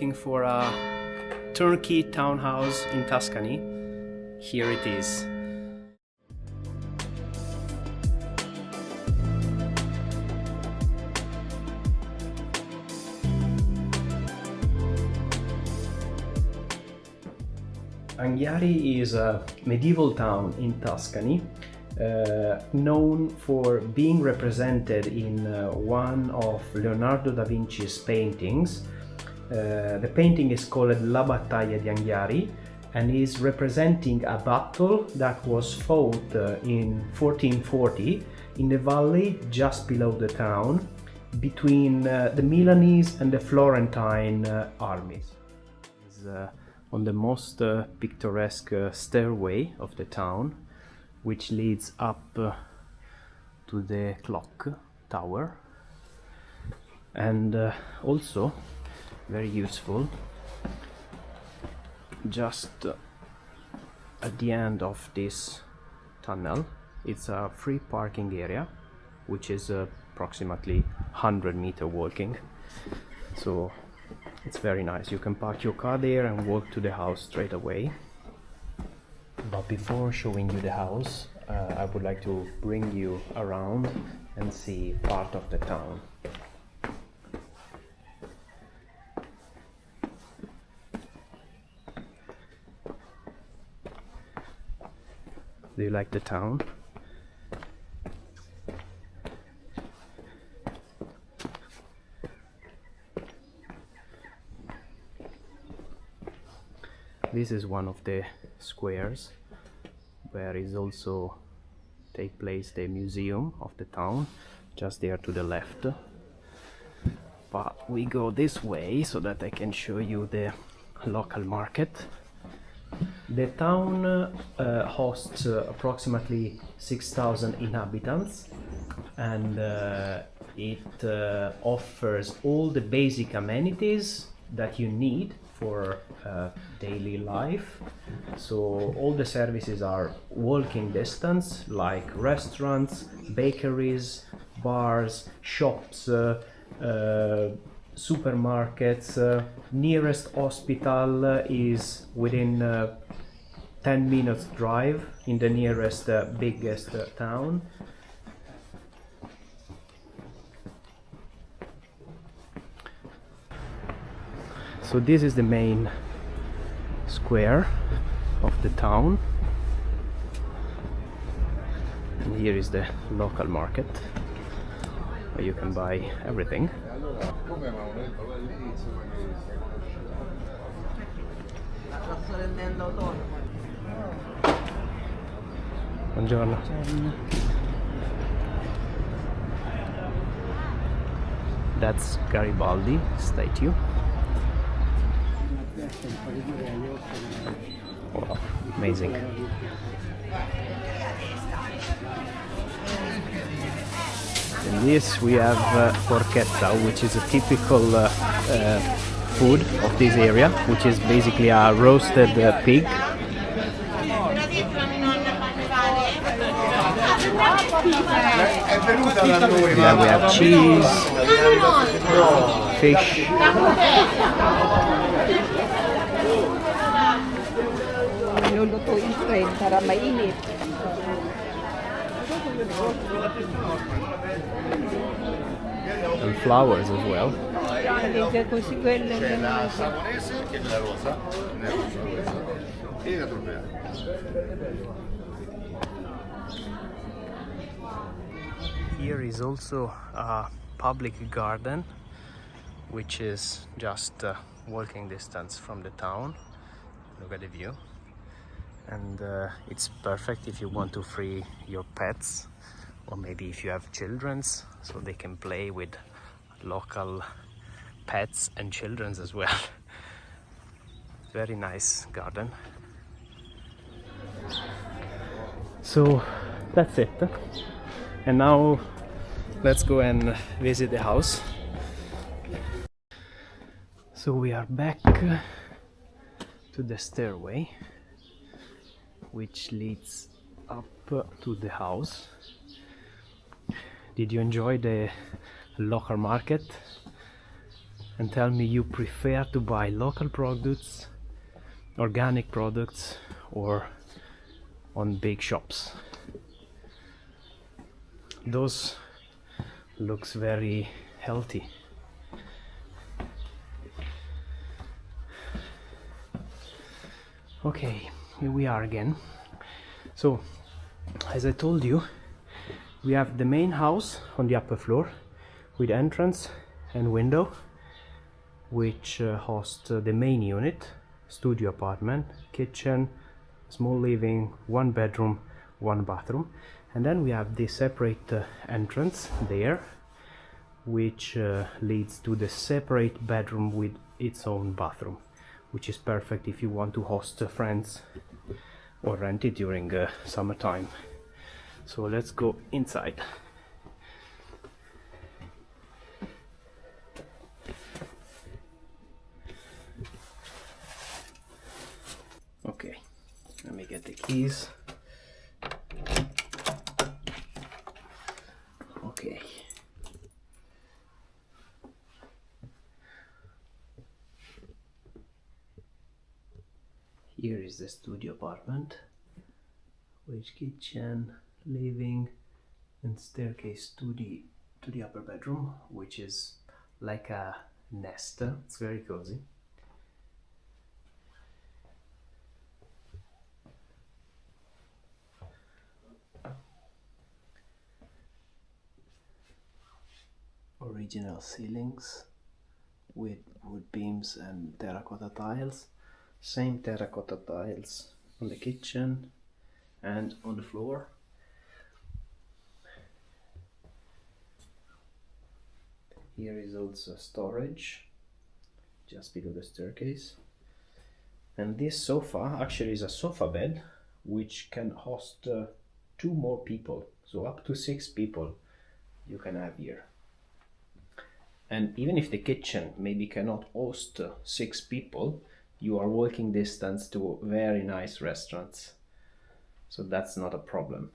looking for a turnkey townhouse in Tuscany, here it is. Anghiari is a medieval town in Tuscany, known for being represented in one of Leonardo da Vinci's paintings. The painting is called La Battaglia di Anghiari and is representing a battle that was fought in 1440 in the valley just below the town between the Milanese and the Florentine armies. It's on the most picturesque stairway of the town, which leads up to the clock tower, and also very useful, just at the end of this tunnel it's a free parking area, which is approximately 100-meter walking, so it's very nice. You can park your car there and walk to the house straight away. But before showing you the house, I would like to bring you around and see part of the town. Do you like the town? This is one of the squares where is also take place the museum of the town, just there to the left. But we go this way so that I can show you the local market. The town hosts approximately 6,000 inhabitants, and it offers all the basic amenities that you need for daily life. So all the services are walking distance, like restaurants, bakeries, bars, shops, supermarkets. Nearest hospital is within 10 minutes drive in the nearest biggest town. So this is the main square of the town, and here is the local market where you can buy everything. Buongiorno. That's Garibaldi statue. Wow, amazing. In this we have porchetta, which is a typical food of this area, which is basically a roasted pig. Yeah, we have cheese, fish. And flowers as well. Here is also a public garden, which is just walking distance from the town. Look at the view. And it's perfect if you want to free your pets, or maybe if you have children's, so they can play with local pets and children's as well. Very nice garden. So that's it. And now let's go and visit the house. So we are back to the stairway, which leads up to the house. Did you enjoy the local market? and tell me you prefer to buy local products, organic products, or on big shops. Those looks very healthy. Okay, here we are again. So, as I told you, we have the main house on the upper floor with entrance and window, which hosts the main unit, studio apartment, kitchen, small living, 1 bedroom, 1 bathroom. And then we have the separate entrance there, which leads to the separate bedroom with its own bathroom, which is perfect if you want to host friends or rent it during summertime. So let's go inside. Okay, let me get the keys. Okay. Here is the studio apartment, with kitchen, living, and staircase to the upper bedroom, which is like a nest. It's very cozy. Original ceilings with wood beams and terracotta tiles. Same terracotta tiles on the kitchen and on the floor. Here is also storage just below the staircase. And this sofa actually is a sofa bed which can host 2 more people, so up to 6 people you can have here. And even if the kitchen maybe cannot host 6 people, you are walking distance to very nice restaurants, so that's not a problem.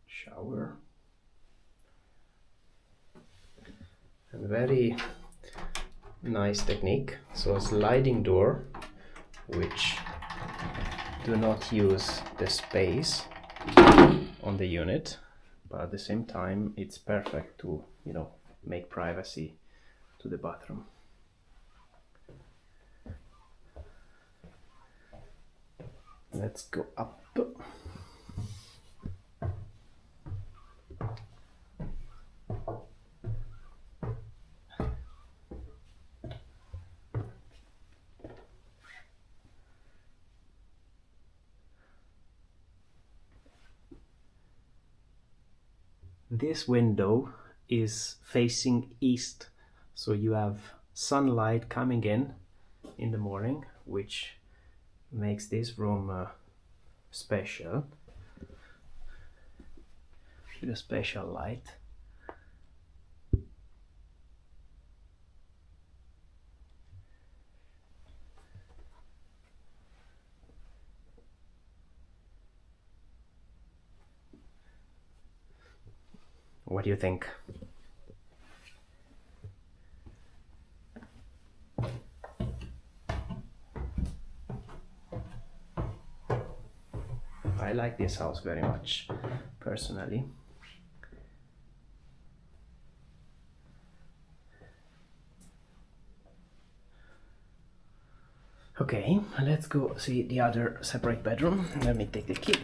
Shower. And very nice technique. So a sliding door which do not use the space on the unit, but at the same time it's perfect to, you know, make privacy to the bathroom. Let's go up. This window is facing east, so you have sunlight coming in the morning, which makes this room special, with a special light. What do you think? I like this house very much, personally. Okay, let's go see the other separate bedroom. Let me take the key.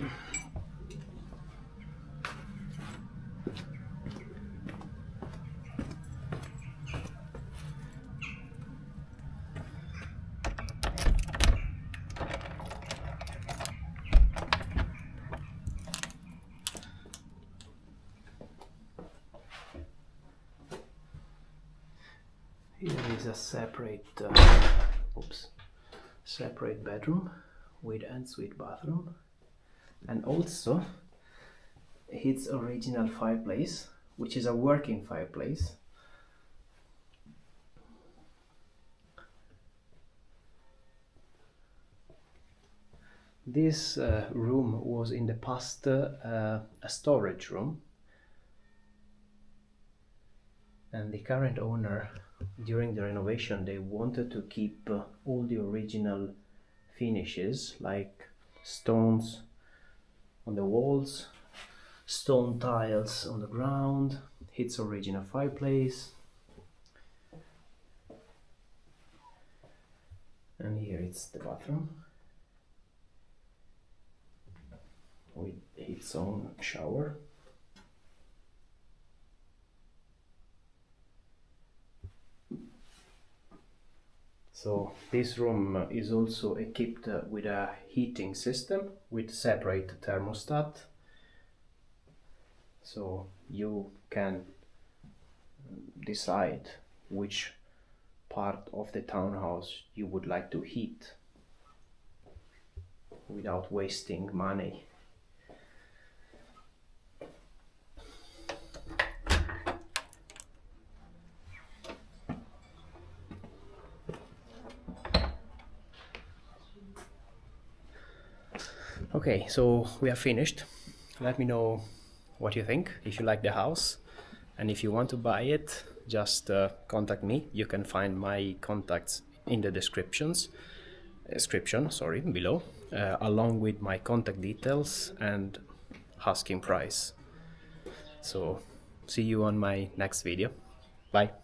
Here is a separate separate bedroom with ensuite bathroom, and also its original fireplace, which is a working fireplace, This room was in the past a storage room, and the current owner, during the renovation, they wanted to keep all the original finishes, like stones on the walls, stone tiles on the ground, its original fireplace, and here it's the bathroom with its own shower. So this room is also equipped with a heating system with separate thermostat, so you can decide which part of the townhouse you would like to heat without wasting money. Okay, so we are finished. Let me know what you think, if you like the house, and if you want to buy it, just contact me. You can find my contacts in the description, below, along with my contact details and asking price. So see you on my next video. Bye.